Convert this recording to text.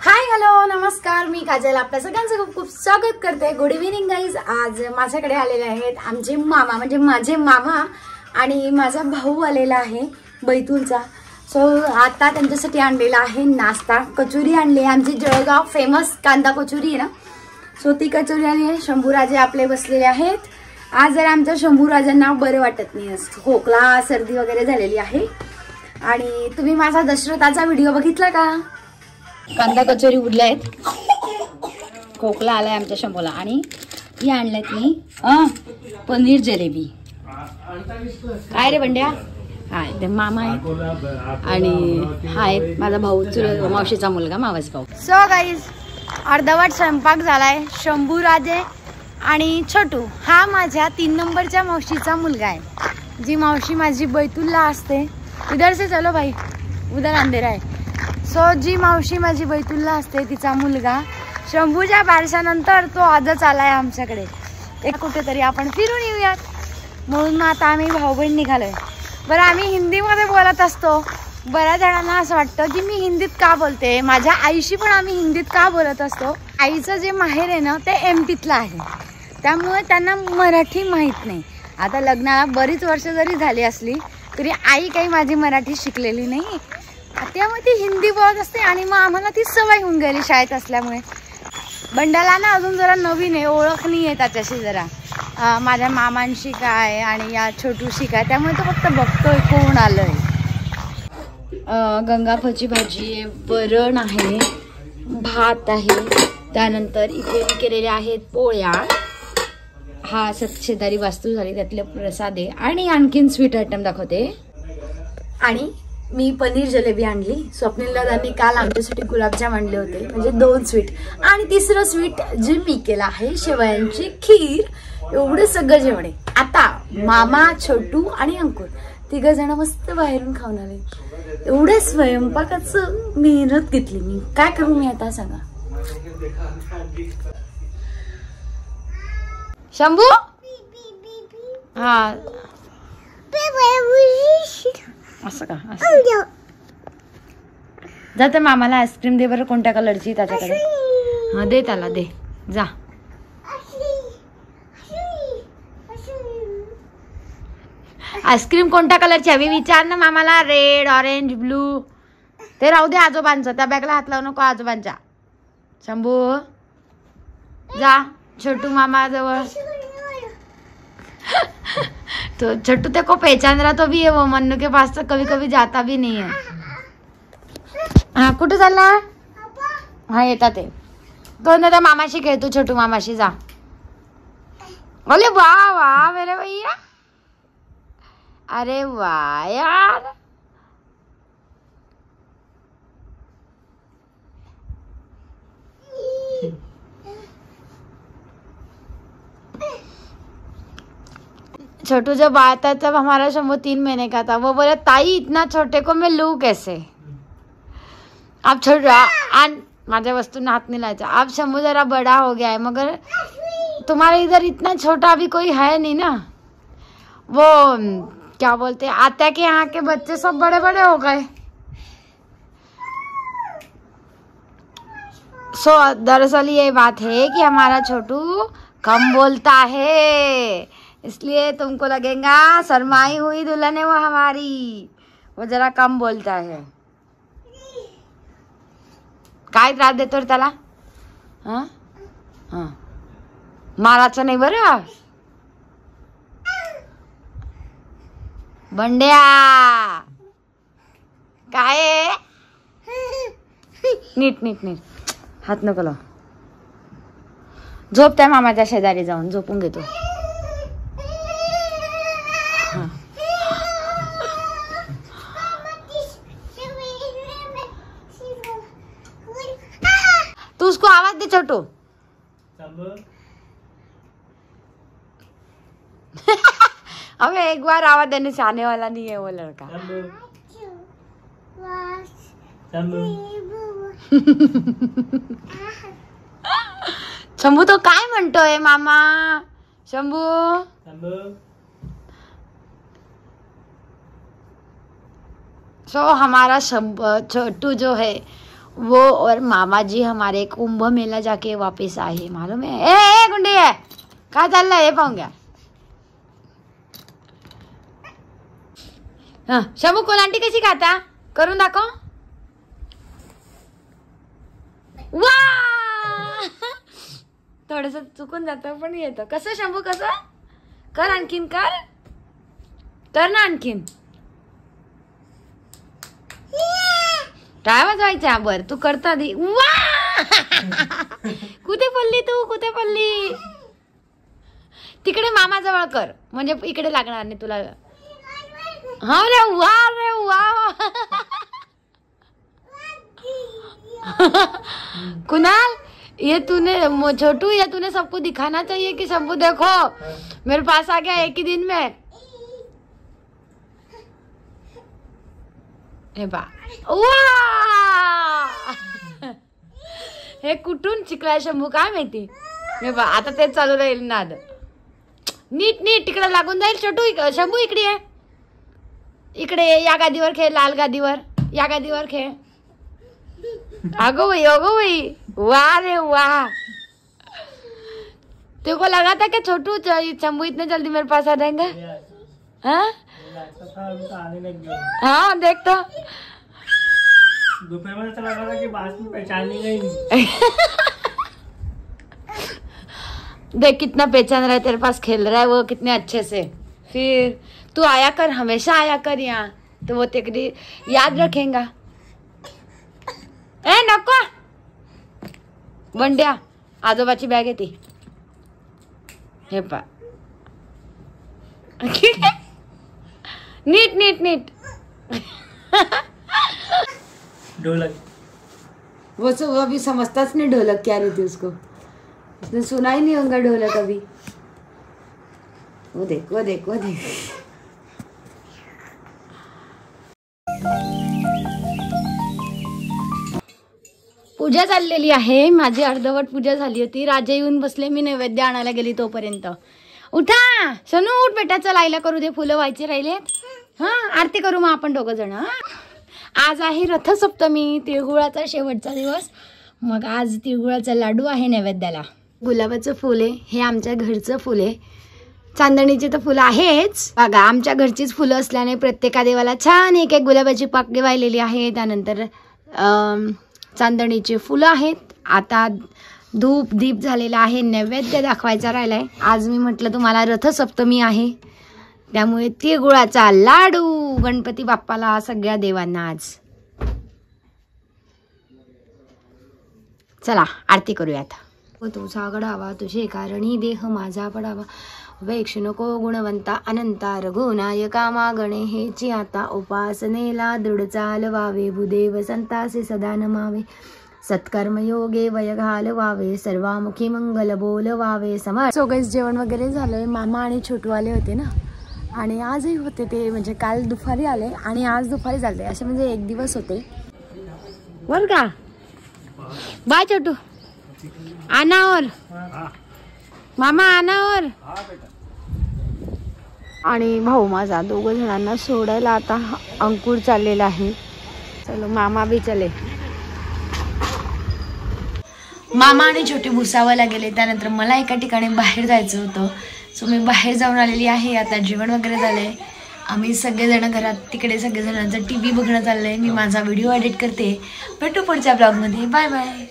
Hi hello नमस्कार, मी काजल आपल्या सगळ्यांचं खूप खूप स्वागत करते। Good evening guys. आज माझ्याकडे आलेले आहेत आमचे मामा, म्हणजे माझे मामा आणि माझा भाऊ आलेला आहे बैतूलचा। सो आता त्यांच्यासाठी आणलेला आहे नाश्ता, कचोरी आणली, आमची जळगाव फेमस कांदा कचोरी आहे ना, सो ती कचोरी आणि शंभूराजे आपले बसलेले आहेत। आज जर आमच्या शंभूराजांना बरं वाटत नाही, खोकला सर्दी वगैरे झालेली आहे। आणि तुम्ही माझा दशरथाचा व्हिडिओ बघितला का? कांदा कचोरी उडल्या आहेत, खोकला आलाय आमच्या शंभूला। आणि ही आणल्यात मी पनीर जलेबी। काय रे बंड्या? हाय ते मामा आहे आणि हाय माझा भाऊ, मावशीचा मुलगा, मावस भाऊ। सो गाईज, अर्धवट स्वयंपाक झालाय। शंभूराजे आणि छोटू हा माझ्या 3 नंबरच्या मावशीचा मुलगा आहे, जी मावशी माझी बैतूलला असते। इधर से चलो भाई, उधर अंधेरा आहे। सो जी मावशी माझी बैतूलला असते तिचा मुलगा शंभूच्या बारशानंतर तो आजच आलाय आमच्याकडे। एक कुठेतरी आपण फिरून येऊयात म्हणून मग आता आम्ही भाऊ बहीण निघालोय। बरं, आम्ही हिंदीमध्ये बोलत असतो, बऱ्याच जणांना असं वाटतं की मी हिंदीत का बोलते। माझ्या आईशी पण आम्ही हिंदीत का बोलत असतो। आईचं जे माहेर आहे ना ते MP आहे, त्यामुळे त्यांना मराठी माहीत नाही। आता लग्नाला बरीच वर्ष जरी झाली असली तरी आई काही माझी मराठी शिकलेली नाही, त्यामुळे ती हिंदी बोलत असते आणि मग आम्हाला ती सवय होऊन गेली शाळेत असल्यामुळे। बंडाला ना अजून जरा नवीन आहे, ओळख नाही आहे त्याच्याशी जरा, माझ्या मामांशी काय आणि या छोटूशी काय, त्यामुळे तो फक्त बघतोय कोण आलंय। गंगाफळची भाजी आहे, वरण आहे, भात आहे, त्यानंतर इथे केलेल्या आहेत पोळ्या। हा शेजारी वास्तू झाली त्यातले प्रसाद आहे आणि आणखीन स्वीट आयटम दाखवते। आणि मी पनीर जलेबी आणली। स्वप्नील दादांनी काल आमच्यासाठी गुलाबजाम आणले होते, म्हणजे 2 स्वीट, आणि तिसरं स्वीट जे मी केलं आहे शेवयांची खीर। एवढे सगळं जेवण आहे। आता मामा, छोटू आणि अंकुर 3 जण मस्त बाहेरून खाऊन आले। एवढे स्वयंपाकाचं मेहनत घेतली मी, काय करू मी आता सांगा। शंभू हा असं का जाते मामाला आईस्क्रीम दे बरं, कोणत्या कलरची त्याच्याकडे? हा दे त्याला, दे जा। आईस्क्रीम कोणत्या कलरची हवी विचार ना मामाला, रेड, ऑरेंज, ब्लू। ते राहू दे आजोबांचं, त्या बॅगला हात लावू नको आजोबांच्या। शंभू जा छोटू मामा जवळ। तो छोटू ते को पहचान रहा तो भी है, वो मन्नू के पास तो कभी कभी जाता भी नहीं है। हाँ कुठे चालला? हाँ येतात ते दोन दादा मामाशी खेळतो, छोटू मामाशी जा। बोले वाह वाह मेरे भैया, अरे वाह यार। छोटू जब आया था तब हमारा शंभू 3 महीने का था। वो बोले ताई इतना छोटे को मैं लूँ कैसे। अब छोटा माझ्या वस्तूंना हाथ नहीं लायचा। अब शंभू जरा बड़ा हो गया है, मगर तुम्हारे इधर इतना छोटा अभी कोई है नहीं ना। वो क्या बोलते हैं, आत्या के यहाँ के बच्चे सब बड़े बड़े हो गए। सो दरअसल ये बात है कि हमारा छोटू कम बोलता है, इसलिए तुमको लगेगा शर्माई हुई दुल्हन है वो हमारी, वो जरा कम बोलता है। काय त्रास देतो रे त्याला? हाँ हाँ माराचं नाही बरं बंड्या। काय नीट नीट नीट हात नको लाव, झोप त्या मामाच्या शेजारी जाऊन झोपून घेतो। तू उसको आवाज दे छोटू। हमें एक बार आवाज देने से आने वाला नहीं है वो लड़का। शंभू तो काय म्हणतोय मामा? शंभू सो हमारा छोटू जो है वो और मामा जी हमारे कुंभ मेला जाके वापस आए, मालूम है? ए गुंडी है काय चाललंय हे पाहून घ्या. हा शंभू कोलांटी कशी खाता करून दाखव. वा थोडस चुकून जातं पण येतं. कसं शंभू कसं कर, आणखीन कर ना आणखीन. काय वाजवायचा बर तू करता आधी. वा कुठे पडली तू, कुठे पडली. तिकडे मामा जवळ कर म्हणजे इकडे लागणार नाही तुला. हा रे वा रे वा. कुणाल ये तूने छोटू ये तूने सबको दिखाना चाहिए कि शंभू देखो मेरे पास आ गया एक ही दिन में. हे बा वा हे कुठून शिकलाय शंभू काय माहिती. हे बा आता तेच चालू राहील नाद. नीट नीट तिकडे लागून जाईल. छोटू शंभू इकडे आहे, इकडे या गादीवर खेळ, लाल गादीवर या गादीवर खेळ. अगो भाई वाह रे वाह. तेरे को लगा था कि छोटू शंभू इतने जल्दी मेरे पास आ जाएंगे. हाँ हाँ देख तो दोपहर में ऐसा लगा था कि बाद में पहचान नहीं गई. देख कितना पहचान रहा है, तेरे पास खेल रहा है वो कितने अच्छे से. फिर तू आया कर, हमेशा आया कर यहाँ, तो वो तेरी याद रखेगा. ए नको बंड्या आजोबाची बॅग आहे ती. हे पा नीट नीट नीट. ढोलक वो अभी समझताच नहीं ढोलक क्या रहती उसको. उसने सुना ही नहीं होगा ढोलक अभी. वो देख वो देख वो देख. पूजा चाललेली आहे माझी. अर्धवट पूजा झाली होती. राजा येऊन बसले, मी नैवेद्य आणायला गेली तोपर्यंत. उठा सनू उठ बेटा, चल आईला करू दे, फुलं व्हायचे राहिलेत. हा आरती करू मग आपण दोघं जण. आज आहे रथसप्तमी, तिळगुळाचा शेवटचा दिवस. मग आज तिळगुळाचा लाडू आहे नैवेद्याला. गुलाबाचं फुल आहे, हे आमच्या घरचं फुल आहे. चांदणीची तर फुलं आहेच बघा, आमच्या घरचीच फुलं असल्याने प्रत्येका देवाला छान एक एक गुलाबाची पाकळी वाहिलेली आहे. त्यानंतर चांदणीची फुलं आहेत. आता धूप दीप झालेला आहे, नैवेद्य दाखवायचा राहिलाय. आज मी म्हटलं तुम्हाला रथसप्तमी आहे त्यामुळे तिळगुळाचा लाडू गणपती बाप्पाला, सगळ्या देवांना आज. चला आरती करूयात. तुझा गडावा तुझे कारणी देह माझा पडावा, वेक्ष नको गुणवंता अनंता रघुनायका मागणे हेची आता, उपासनेला दृढ चालवावे भूदेव संतासे सदा नमावे, सत्कर्म योगे वय घालवावे सर्वामुखी मंगल बोलवावे समर्थ. सो गाईस जेवण वगैरे झालंय. मामा आणि छोटू आले होते ना, आणि आजही होते ते, म्हणजे काल दुपारी आले आणि आज दुपारी झाले, असे म्हणजे एक दिवस होते बर का. बाय छोटू, आना और मामा आना और. आणि भाऊ माझा दोघं जणांना सोडायला आता अंकुर चाललेला आहे. चलो मामा भी चले. मामा आणि छोटे भुसावळला गेले. त्यानंतर मला एका ठिकाणी बाहेर जायचं होतं, सो मी बाहेर जाऊन आलेली आहे. आता जेवण वगैरे झालंय. आम्ही सगळेजण घरात, तिकडे सगळेजणांचा TV बघणं चाललंय. मी माझा व्हिडिओ एडिट करते. भेटू पुढच्या ब्लॉगमध्ये. Bye bye.